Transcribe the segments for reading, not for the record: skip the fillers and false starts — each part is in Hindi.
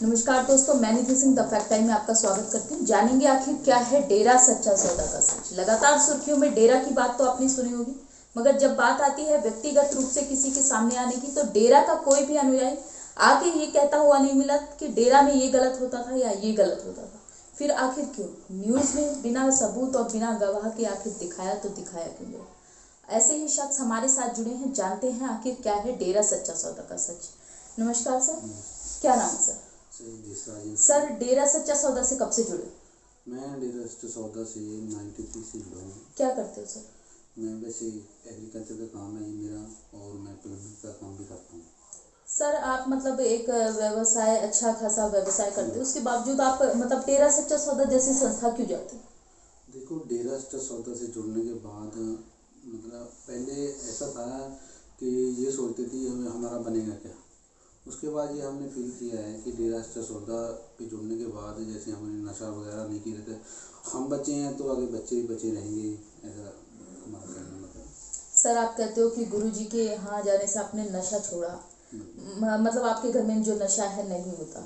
नमस्कार दोस्तों, मैं निधि सिंह द फैक्ट टाइम में आपका स्वागत करती हूँ। जानेंगे आखिर क्या है डेरा सच्चा सौदा का सच। लगातार सुर्खियों में डेरा की बात तो आपने सुनी होगी, मगर जब बात आती है व्यक्तिगत रूप से किसी के सामने आने की, तो डेरा का कोई भी अनुयायी आके ये कहता हुआ नहीं मिला कि डेरा में ये गलत होता था या ये गलत होता था। फिर आखिर क्यों न्यूज में बिना सबूत और बिना गवाह के आखिर दिखाया क्यों गया? ऐसे ही शख्स हमारे साथ जुड़े हैं, जानते हैं आखिर क्या है डेरा सच्चा सौदा का सच। नमस्कार सर, क्या नाम है सर? सर, डेरा सच्चा सौदा से कब से जुड़े? मैं डेरा सच्चा सौदा से 93 से जुड़ा हूँ। क्या करते हो सर? मैं वैसे एग्रीकल्चर का काम है मेरा, और मैं प्लम्बिंग का काम भी करता हूँ। सर, आप मतलब एक व्यवसाय, अच्छा खासा व्यवसाय करते हो, उसके बावजूद आप मतलब डेरा सच्चा सौदा जैसी संस्था क्यों जाते हो? देखो, डेरा सच्चा सौदा से जुड़ने के बाद मतलब पहले ऐसा था कि ये सोचते थी हमें हमारा बनेगा क्या। उसके बाद ये हमने फील किया है कि डेरा सच्चा सौदा पे जुड़ने के बाद जैसे हमने नशा वगैरह नहीं किए थे, हम बचे हैं तो आगे बच्चे भी बचे रहेंगे, ऐसा हमारा कहना मतलब। सर, आप कहते हो कि गुरुजी के यहाँ जाने से आपने नशा छोड़ा, मतलब आपके घर में जो नशा है नहीं होता,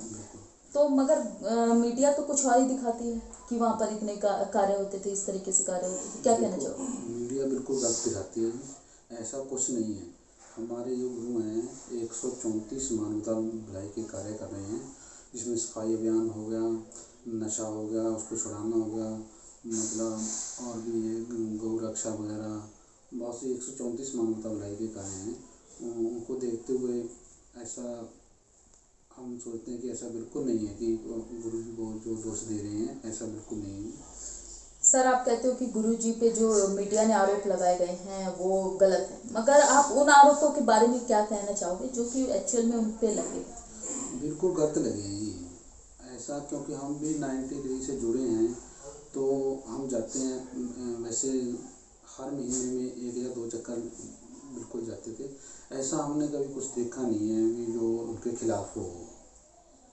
तो मगर मीडिया तो कुछ और ही दिखाती है कि वहाँ पर इतने कार्य होते थे, इस तरीके से कार्य होते थे। क्या कहना चाहोगे? मीडिया बिल्कुल गलत दिखाती है, ऐसा कुछ नहीं है। हमारे जो गुरु हैं 134 मानवता भलाई के कार्य कर रहे हैं, जिसमें सफाई अभियान हो गया, नशा हो गया, उसको छुड़ाना हो गया, मतलब और भी ये गौ रक्षा वगैरह, बहुत से 134 मानवता भलाई के कार्य हैं। उनको देखते हुए ऐसा हम सोचते हैं कि ऐसा बिल्कुल नहीं है कि गुरु जी को जो दोष दे रहे हैं, ऐसा बिल्कुल नहीं है। सर, आप कहते हो कि गुरुजी पे जो मीडिया ने आरोप लगाए गए हैं वो गलत है, मगर आप उन आरोपों के बारे में क्या कहना चाहोगे जो कि एक्चुअल में उन पे लगे? बिल्कुल गलत लगे हैं ये ऐसा, क्योंकि हम भी 93 से जुड़े हैं, तो हम जाते हैं वैसे हर महीने में 1 या 2 चक्कर बिल्कुल जाते थे। ऐसा हमने कभी कुछ देखा नहीं है कि जो उनके खिलाफ हो,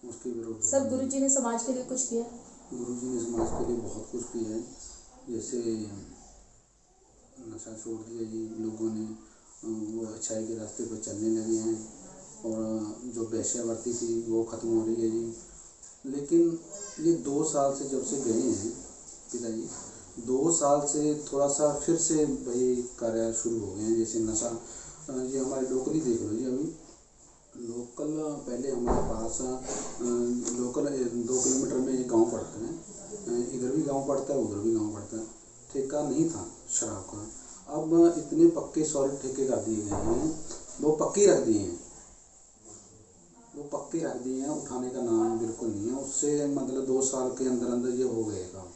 उसके विरुद्ध। सर, गुरुजी ने समाज के लिए कुछ किया? गुरुजी ने समाज के लिए बहुत कुछ किया है, जैसे नशा छोड़ दिया जी लोगों ने, वो अच्छाई के रास्ते पर चलने लगे हैं, और जो वेश्यावृत्ति थी वो ख़त्म हो रही है जी। लेकिन ये 2 साल से जब से गए हैं पिताजी, 2 साल से थोड़ा सा फिर से वही कार्य शुरू हो गए हैं। जैसे नशा, ये हमारे लोकल ही देख लो जी, अभी लोकल पहले हमारे पास लोकल 2 किलोमीटर में एक गाँव पड़ता है, इधर भी गाँव पड़ता है उधर भी गाँव पड़ता है। ठेका नहीं था शराब का, अब इतने पक्के सॉलिड ठेके कर दिए गए हैं, वो पक्की रख दिए हैं, उठाने का नाम बिल्कुल नहीं है। उससे मतलब 2 साल के अंदर अंदर ये हो गए काम।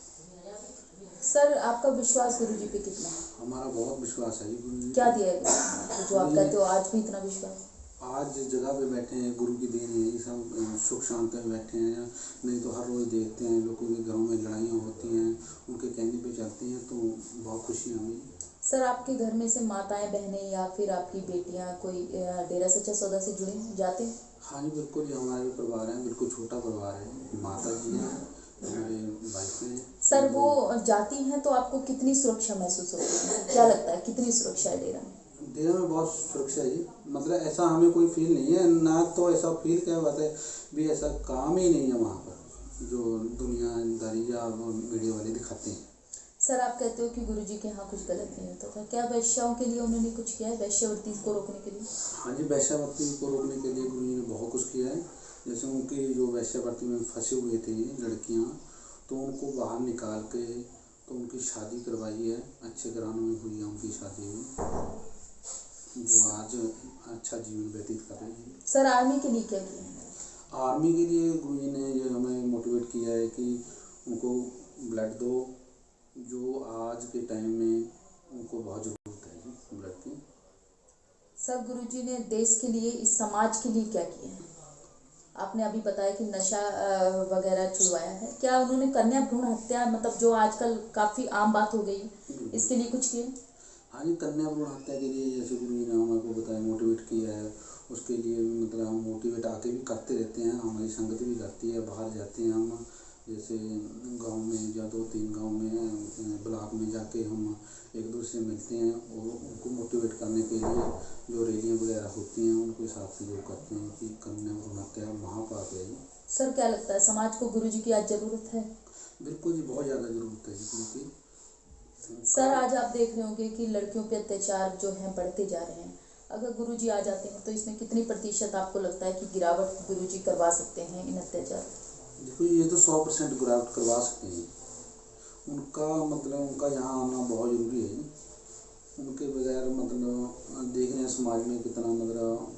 सर, आपका विश्वास गुरुजी पे कितना है? हमारा बहुत विश्वास है जी गुरु जी। क्या दिया है गुरुजी जो आप कहते हो आज भी इतना विश्वास? आज जिस जगह पे बैठे हैं गुरु की देन है, सब सुख शांति में बैठे हैं। नहीं तो हर रोज़ देखते हैं लोगों के घरों में लड़ाइयाँ होती हैं, उनके कहने पे चलती हैं, तो बहुत खुशी हमें। सर, आपके घर में से माताएं, बहनें या फिर आपकी बेटियां कोई डेरा सच्चा सौदा से जुड़े जाते हैं? हाँ जी बिल्कुल, ये हमारा भी परिवार है, बिल्कुल छोटा परिवार है। माता जी हैं, मेरे वाइफ हैं। सर, वो जाती हैं तो आपको कितनी सुरक्षा महसूस होती है? क्या लगता है कितनी सुरक्षा है डेरा में? डेरा में बहुत सुरक्षा है जी, मतलब ऐसा हमें कोई फील नहीं है ना, तो ऐसा फील क्या बात है भी, ऐसा काम ही नहीं है वहाँ पर जो दुनियादारी या मीडिया वाले दिखाते हैं। सर, आप कहते हो कि गुरुजी के यहाँ कुछ गलत नहीं होता था, क्या वैश्याओं के लिए उन्होंने कुछ किया है, वैश्यावृत्ति को रोकने के लिए? हाँ जी, वैश्यावृत्ति को रोकने के लिए गुरुजी ने बहुत कुछ किया है। जैसे उनकी जो वैश्यावृत्ति में फंसे हुए थे लड़कियाँ, तो उनको बाहर निकाल के तो उनकी शादी करवाई है, अच्छे घरानों में हुई है उनकी शादी हुई, जो आज अच्छा जीवन व्यतीत कर रही है। सर, आर्मी के लिए क्या किया? आर्मी के लिए गुरुजी ने ये हमें मोटिवेट किया है कि उनको ब्लड दो, जो आज के टाइम में उनको बहुत ज़रूरत है जी ब्लड की। सर, गुरुजी ने देश के लिए, इस समाज के लिए क्या किया है? आपने अभी बताया कि नशा वगैरह छुड़वाया है, क्या उन्होंने कन्या भ्रूण हत्या, मतलब जो आजकल काफ़ी आम बात हो गई है, इसके लिए कुछ किया? हाँ जी, कन्या भ्रूण हत्या के लिए जैसे गुरु जी ने हमारे बताया, मोटिवेट किया है, उसके लिए मतलब हम मोटिवेट आके भी करते रहते हैं, हमारी संगत भी करती है, बाहर जाते हैं हम, जैसे गांव में या 2-3 गांव में ब्लॉक में जाके हम एक दूसरे से मिलते हैं और उनको मोटिवेट करने के लिए जो रैलियाँ वगैरह होती हैं उनके साथ सहयोग करते हैं कि कन्या भ्रूण हत्या महापाप है जी। सर क्या लगता है समाज को गुरुजी की आज जरूरत है? बिल्कुल जी, बहुत ज़्यादा ज़रूरत है जी, क्योंकि सर आज आप देख रहे होंगे कि लड़कियों पे अत्याचार जो है बढ़ते जा रहे हैं। अगर गुरुजी आ जाते हैं तो इसमें कितनी प्रतिशत आपको लगता है कि गिरावट गुरुजी करवा सकते हैं इन अत्याचार? देखो ये तो 100% गिरावट करवा सकते हैं। उनका मतलब उनका यहाँ आना बहुत ज़रूरी है जी। उनके बगैर मतलब देख रहे हैं समाज में कितना मतलब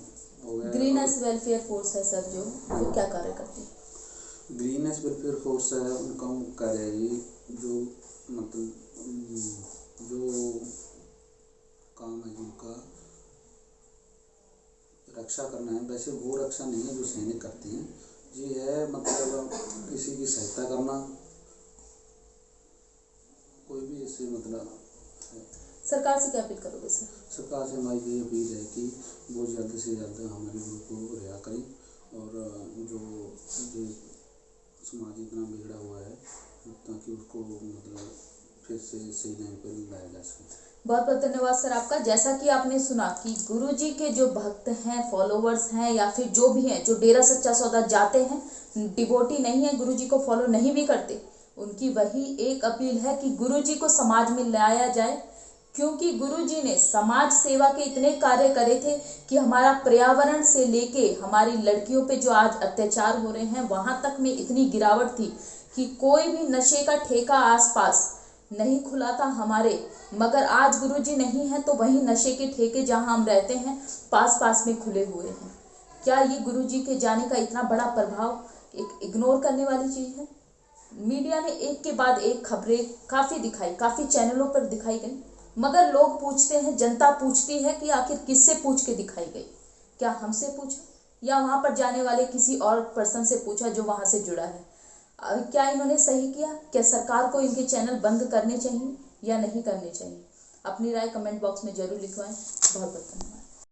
हो गया। ग्रीनएस वेलफेयर फोर्स है सर जो, वो क्या कार्य करती है? ग्रीनएस वेलफेयर फोर्स है, उनका कार्य है जी जो मतलब जो काम है उनका रक्षा करना है। वैसे वो रक्षा नहीं है जो सैनिक करती हैं, ये है मतलब किसी की सहायता करना, कोई भी ऐसे मतलब है। सरकार से क्या अपील करोगे सर? सरकार से हमारी ये अपील है कि वो जल्द से जल्द हमारे ग्रुप को रिहा करें और जो समाज इतना बिगड़ा हुआ है ताकि उसको मतलब फिर से सही लाइन पर लाया जा सके। बहुत बहुत धन्यवाद सर आपका। जैसा कि आपने सुना कि गुरुजी के जो भक्त हैं, फॉलोवर्स हैं या फिर जो भी हैं जो डेरा सच्चा सौदा जाते हैं, डिवोटी नहीं है, गुरुजी को फॉलो नहीं भी करते, उनकी वही एक अपील है कि गुरुजी को समाज में लाया जाए, क्योंकि गुरुजी ने समाज सेवा के इतने कार्य करे थे कि हमारा पर्यावरण से लेके हमारी लड़कियों पे जो आज अत्याचार हो रहे हैं वहां तक में इतनी गिरावट थी कि कोई भी नशे का ठेका आसपास नहीं खुला था हमारे। मगर आज गुरुजी नहीं है तो वही नशे के ठेके जहां हम रहते हैं पास पास में खुले हुए हैं। क्या ये गुरुजी के जाने का इतना बड़ा प्रभाव एक इग्नोर करने वाली चीज है? मीडिया ने एक के बाद एक खबरें काफी दिखाई, काफी चैनलों पर दिखाई गई, मगर लोग पूछते हैं, जनता पूछती है कि आखिर किससे पूछ के दिखाई गई? क्या हमसे पूछा या वहां पर जाने वाले किसी और पर्सन से पूछा जो वहां से जुड़ा है? क्या इन्होंने सही किया? क्या सरकार को इनके चैनल बंद करने चाहिए या नहीं करने चाहिए? अपनी राय कमेंट बॉक्स में जरूर लिखवाएं। बहुत बहुत धन्यवाद।